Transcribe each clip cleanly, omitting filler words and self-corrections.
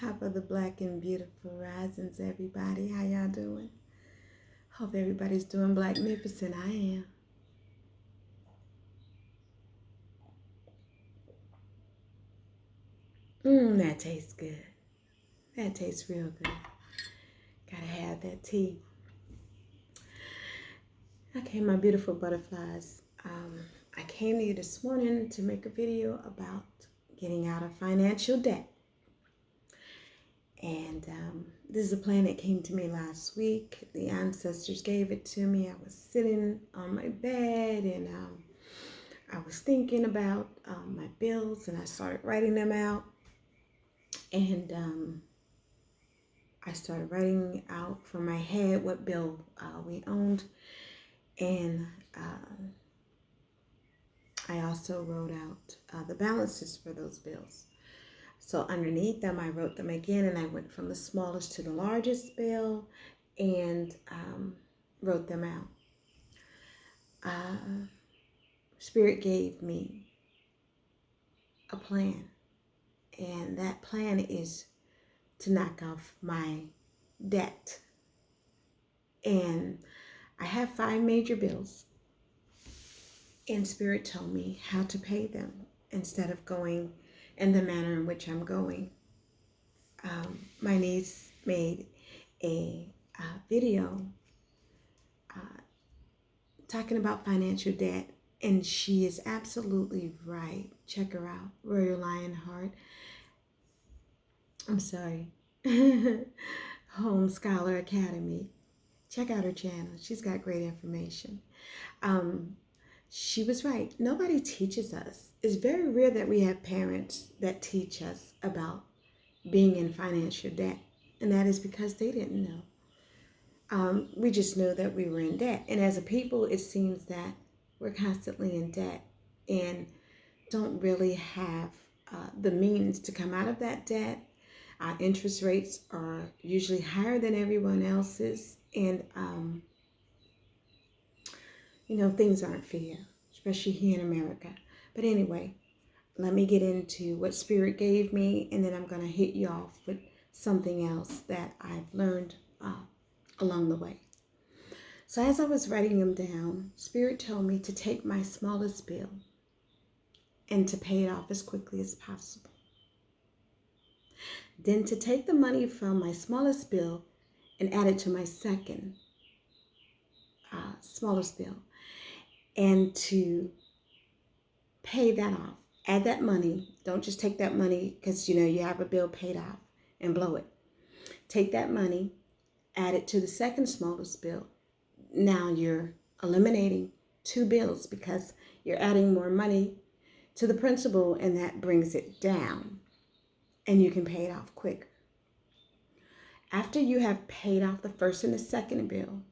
Top of the black and beautiful risings, everybody. How y'all doing? Hope everybody's doing blacknificent. I am. That tastes good. That tastes real good. Gotta have that tea. Okay, my beautiful butterflies. I came to you this morning to make a video about getting out of financial debt. And this is a plan that came to me last week. The ancestors gave it to me. I was sitting on my bed and I was thinking about my bills, and I started writing them out. And I started writing out from my head what bill we owned. And I also wrote out the balances for those bills. So underneath them, I wrote them again, and I went from the smallest to the largest bill and wrote them out. Spirit gave me a plan, and that plan is to knock off my debt. And I have 5 major bills, and Spirit told me how to pay them instead of going in the manner in which I'm going. My niece made a video talking about financial debt, and she is absolutely right. Check her out, Royal Lionheart. I'm sorry, Home Scholar Academy. Check out her channel. She's got great information. She was right. Nobody teaches us. It's very rare that we have parents that teach us about being in financial debt, and that is because they didn't know. We just know that we were in debt, and as a people, it seems that we're constantly in debt and don't really have the means to come out of that debt. Our interest rates are usually higher than everyone else's, and things aren't fair, especially here in America. But anyway, let me get into what Spirit gave me, and then I'm going to hit you off with something else that I've learned along the way. So as I was writing them down, Spirit told me to take my smallest bill and to pay it off as quickly as possible. Then to take the money from my smallest bill and add it to my second smallest bill, and to pay that off. Add that money. Don't just take that money because you have a bill paid off and blow it. Take that money, add it to the second smallest bill. Now you're eliminating 2 bills because you're adding more money to the principal, and that brings it down, and you can pay it off quicker. After you have paid off the first and the second bill,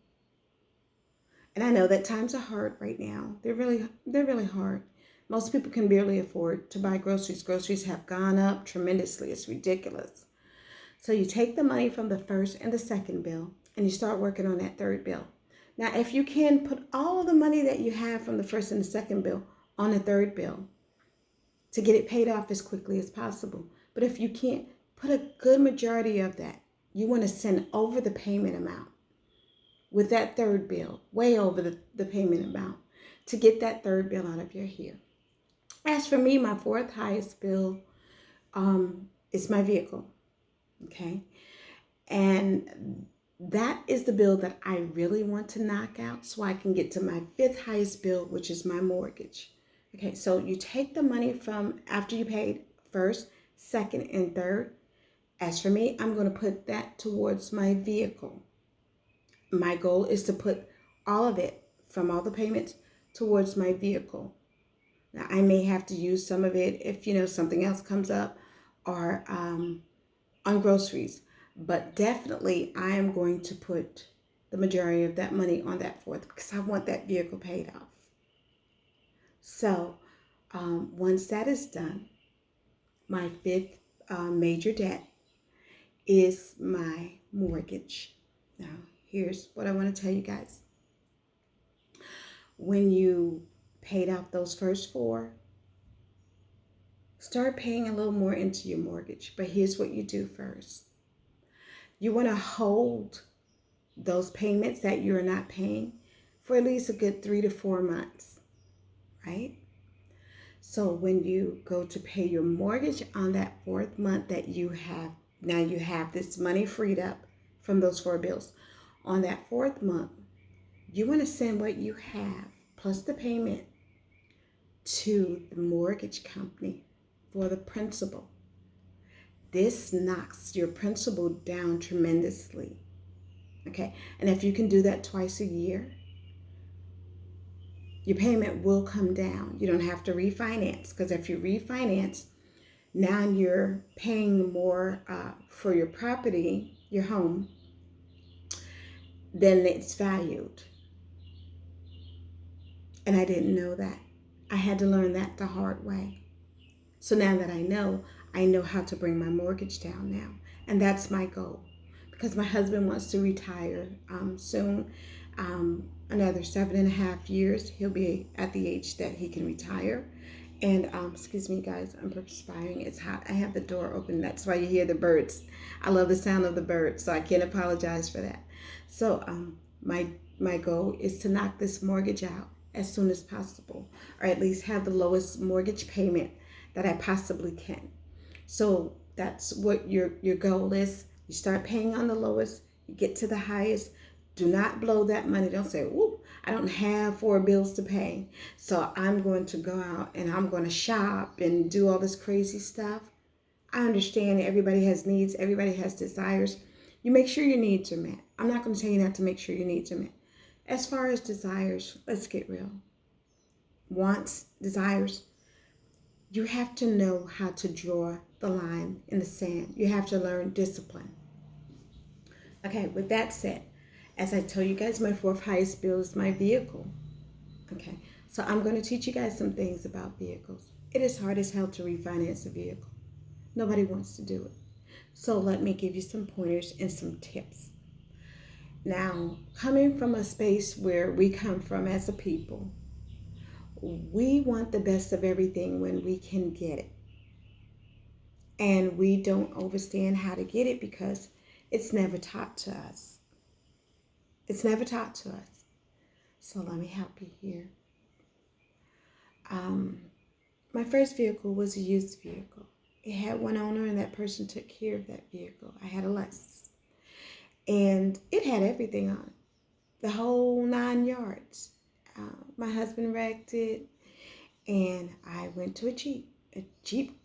and I know that times are hard right now. They're really hard. Most people can barely afford to buy groceries. Groceries have gone up tremendously. It's ridiculous. So you take the money from the first and the second bill, and you start working on that third bill. Now, if you can, put all of the money that you have from the first and the second bill on the third bill to get it paid off as quickly as possible. But if you can't, put a good majority of that. You want to send over the payment amount with that third bill, way over the payment amount, to get that third bill out of your hair. As for me, my 4th highest bill is my vehicle, okay? And that is the bill that I really want to knock out so I can get to my 5th highest bill, which is my mortgage. Okay, so you take the money from after you paid first, second, and third. As for me, I'm going to put that towards my vehicle. My goal is to put all of it from all the payments towards my vehicle. Now, I may have to use some of it if, something else comes up, or on groceries. But definitely, I am going to put the majority of that money on that 4th because I want that vehicle paid off. So once that is done, my 5th major debt is my mortgage. Now, here's what I want to tell you guys. When you paid off those first 4, start paying a little more into your mortgage. But here's what you do first. You want to hold those payments that you're not paying for at least a good 3 to 4 months, right? So when you go to pay your mortgage on that fourth month that you have, now you have this money freed up from those 4 bills. On that fourth month, you want to send what you have plus the payment to the mortgage company for the principal. This knocks your principal down tremendously. Okay, and if you can do that twice a year, your payment will come down. You don't have to refinance, because if you refinance, now you're paying more for your property, your home, than it's valued. And I didn't know that. I had to learn that the hard way. So now that I know how to bring my mortgage down now. And that's my goal. Because my husband wants to retire soon. Another 7.5 years, he'll be at the age that he can retire. And excuse me, guys, I'm perspiring. It's hot. I have the door open. That's why you hear the birds. I love the sound of the birds, so I can't apologize for that. So my goal is to knock this mortgage out as soon as possible, or at least have the lowest mortgage payment that I possibly can. So that's what your goal is. You start paying on the lowest, you get to the highest. Do not blow that money. Don't say, "Ooh, I don't have 4 bills to pay, so I'm going to go out and I'm going to shop and do all this crazy stuff." I understand everybody has needs, everybody has desires. You make sure your needs are met. I'm not going to tell you not to make sure your needs are met. As far as desires, let's get real. Wants, desires, you have to know how to draw the line in the sand. You have to learn discipline. Okay, with that said, as I told you guys, my fourth highest bill is my vehicle. Okay, so I'm going to teach you guys some things about vehicles. It is hard as hell to refinance a vehicle. Nobody wants to do it. So let me give you some pointers and some tips. Now, coming from a space where we come from as a people, we want the best of everything when we can get it. And we don't understand how to get it because it's never taught to us. It's never taught to us. So let me help you here. My first vehicle was a used vehicle. It had one owner and that person took care of that vehicle. I had a Lexus. And it had everything on it. The whole 9 yards. My husband wrecked it and I went to a Jeep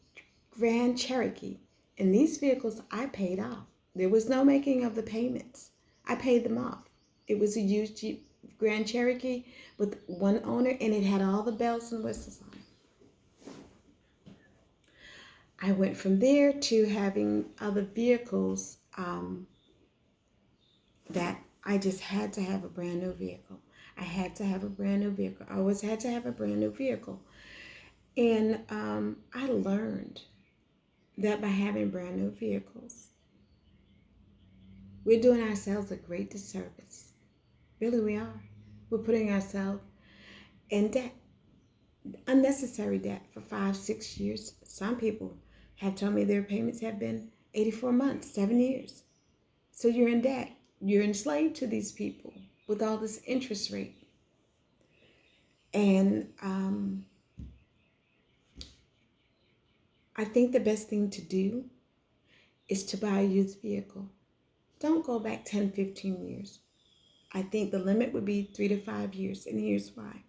Grand Cherokee. And these vehicles I paid off. There was no making of the payments. I paid them off. It was a used Jeep Grand Cherokee with one owner, and it had all the bells and whistles on it. I went from there to having other vehicles that I just had to have a brand new vehicle. I had to have a brand new vehicle. I always had to have a brand new vehicle. And I learned that by having brand new vehicles, we're doing ourselves a great disservice. Really, we are. We're putting ourselves in debt, unnecessary debt for 5, 6 years. Some people have told me their payments have been 84 months, 7 years. So you're in debt. You're enslaved to these people with all this interest rate. And I think the best thing to do is to buy a used vehicle. Don't go back 10, 15 years. I think the limit would be 3 to 5 years, and here's why.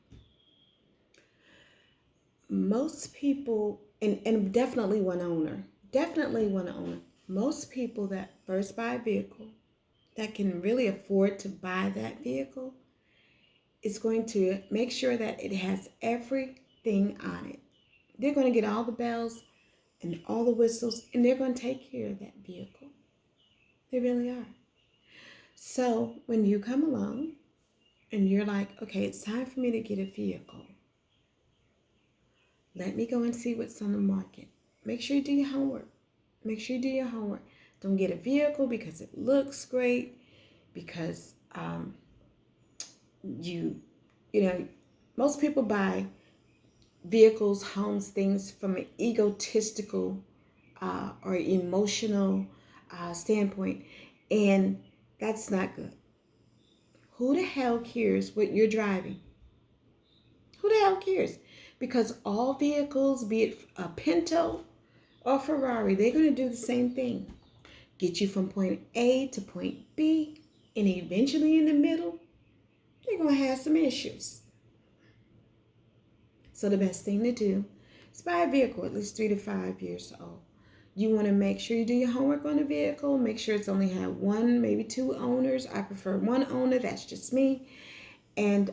Most people, and definitely one owner, most people that first buy a vehicle that can really afford to buy that vehicle is going to make sure that it has everything on it. They're going to get all the bells and all the whistles, and they're going to take care of that vehicle. They really are. So when you come along and you're like, okay, it's time for me to get a vehicle. Let me go and see what's on the market. Make sure you do your homework. Don't get a vehicle because it looks great, because you know, most people buy vehicles, homes, things from an egotistical or emotional standpoint, and that's not good. Who the hell cares what you're driving? Who the hell cares? Because all vehicles, be it a Pinto or Ferrari, they're going to do the same thing. Get you from point A to point B, and eventually in the middle, they're going to have some issues. So the best thing to do is buy a vehicle at least 3 to 5 years old. You want to make sure you do your homework on the vehicle. Make sure it's only had one, maybe two owners. I prefer one owner. That's just me. And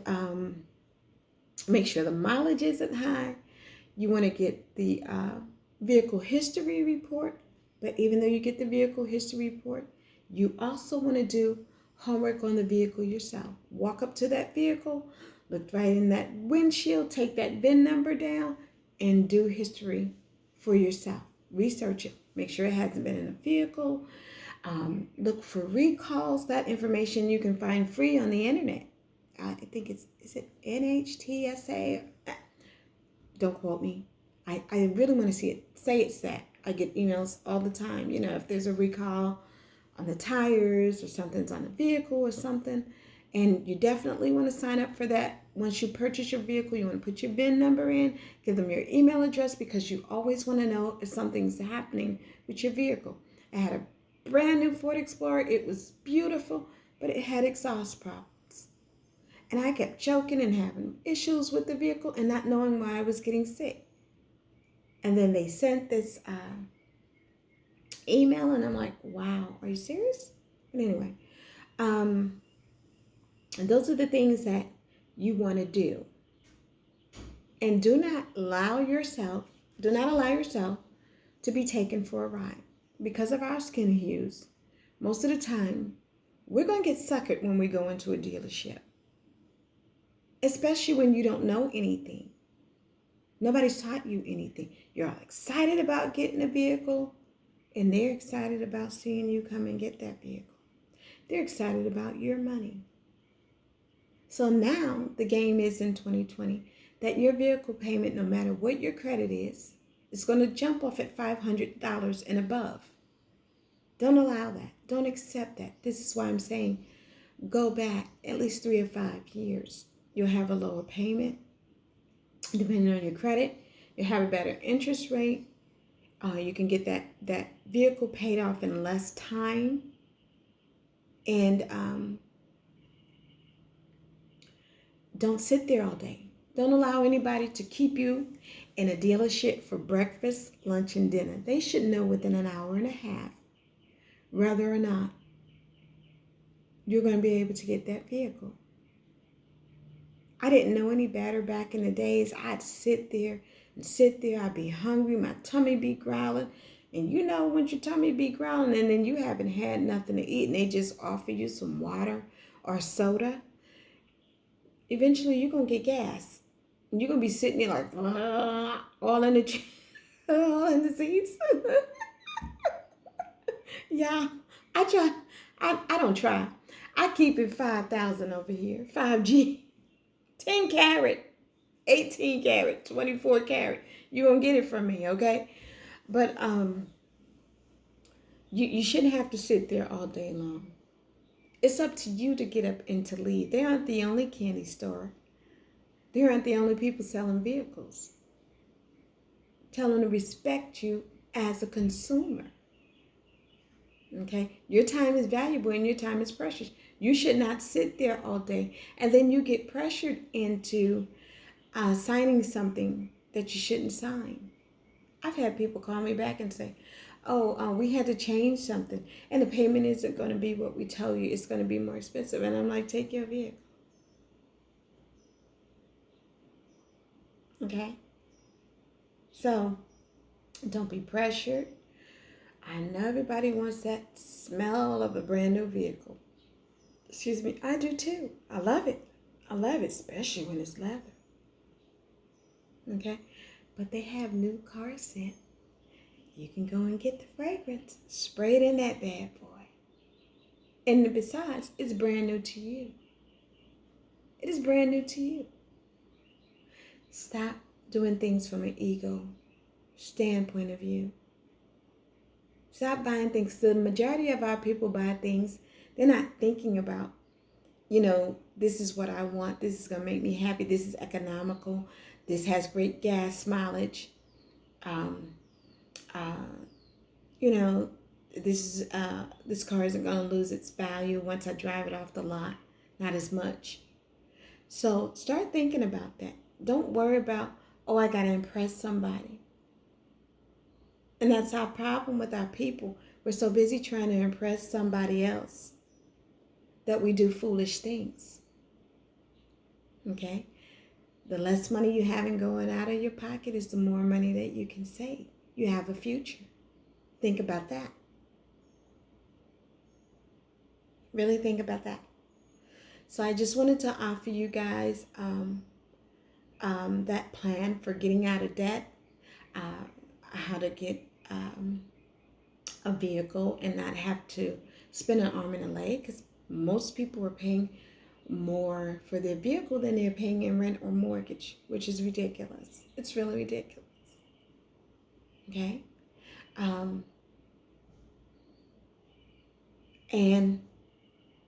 make sure the mileage isn't high. You want to get the vehicle history report. But even though you get the vehicle history report, you also want to do homework on the vehicle yourself. Walk up to that vehicle, look right in that windshield, take that VIN number down, and do history for yourself. Research it. Make sure it hasn't been in a vehicle. Look for recalls. That information you can find free on the internet. I think is it NHTSA? Don't quote me. I really want to see it. Say it's that. I get emails all the time. You know, if there's a recall on the tires or something's on the vehicle or something. And you definitely want to sign up for that. Once you purchase your vehicle, you want to put your VIN number in, give them your email address, because you always want to know if something's happening with your vehicle. I had a brand new Ford Explorer. It was beautiful, but it had exhaust problems. And I kept choking and having issues with the vehicle and not knowing why I was getting sick. And then they sent this email, and I'm like, wow, are you serious? But anyway, and those are the things that you want to do. And do not allow yourself to be taken for a ride. Because of our skin hues, most of the time, we're going to get suckered when we go into a dealership. Especially when you don't know anything. Nobody's taught you anything. You're all excited about getting a vehicle, and they're excited about seeing you come and get that vehicle. They're excited about your money. So now the game is in 2020 that your vehicle payment, no matter what your credit is going to jump off at $500 and above. Don't allow that. Don't accept that. This is why I'm saying go back at least 3 or 5 years. You'll have a lower payment. Depending on your credit, you'll have a better interest rate. You can get that vehicle paid off in less time. And don't sit there all day. Don't allow anybody to keep you in a dealership for breakfast, lunch, and dinner. They should know within an hour and a half whether or not you're going to be able to get that vehicle. I didn't know any better back in the days. I'd sit there. I'd be hungry. My tummy be growling. And you know, when your tummy be growling and then you haven't had nothing to eat and they just offer you some water or soda, eventually you're going to get gas. And you're going to be sitting there like, all in the seats. Yeah, I try. I don't try. I keep it 5,000 over here. 5G. 10 carat. 18 carat. 24 carat. You're going to get it from me, okay? But you shouldn't have to sit there all day long. It's up to you to get up and to leave. They aren't the only candy store. They aren't the only people selling vehicles. Tell them to respect you as a consumer. Okay? Your time is valuable and your time is precious. You should not sit there all day and then you get pressured into signing something that you shouldn't sign. I've had people call me back and say, we had to change something and the payment isn't going to be what we tell you. It's going to be more expensive. And I'm like, take your vehicle. Okay? So, don't be pressured. I know everybody wants that smell of a brand new vehicle. Excuse me, I do too. I love it. I love it, especially when it's leather. Okay? But they have new car scent. You can go and get the fragrance, spray it in that bad boy. And besides, it's brand new to you. It is brand new to you. Stop doing things from an ego standpoint of view. Stop buying things. The majority of our people buy things, they're not thinking about, this is what I want. This is going to make me happy. This is economical. This has great gas mileage. Um, uh, you know, this car isn't going to lose its value once I drive it off the lot. Not as much. So start thinking about that. Don't worry about, oh, I got to impress somebody. And that's our problem with our people. We're so busy trying to impress somebody else that we do foolish things. Okay? The less money you have going out of your pocket is the more money that you can save. You have a future. Think about that. Really think about that. So I just wanted to offer you guys that plan for getting out of debt, how to get a vehicle and not have to spend an arm and a leg, because most people are paying more for their vehicle than they're paying in rent or mortgage, which is ridiculous. It's really ridiculous. Okay? And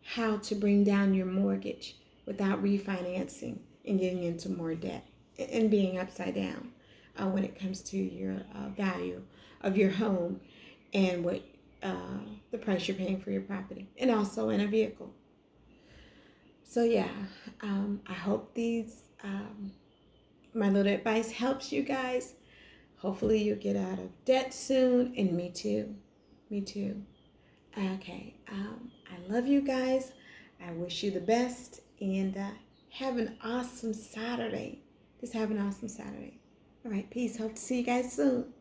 how to bring down your mortgage without refinancing and getting into more debt and being upside down when it comes to your value of your home and what the price you're paying for your property, and also in a vehicle. So yeah, I hope these my little advice helps you guys. Hopefully you'll get out of debt soon, and me too. Okay, I love you guys. I wish you the best, and have an awesome Saturday. Just have an awesome Saturday. All right, peace. Hope to see you guys soon.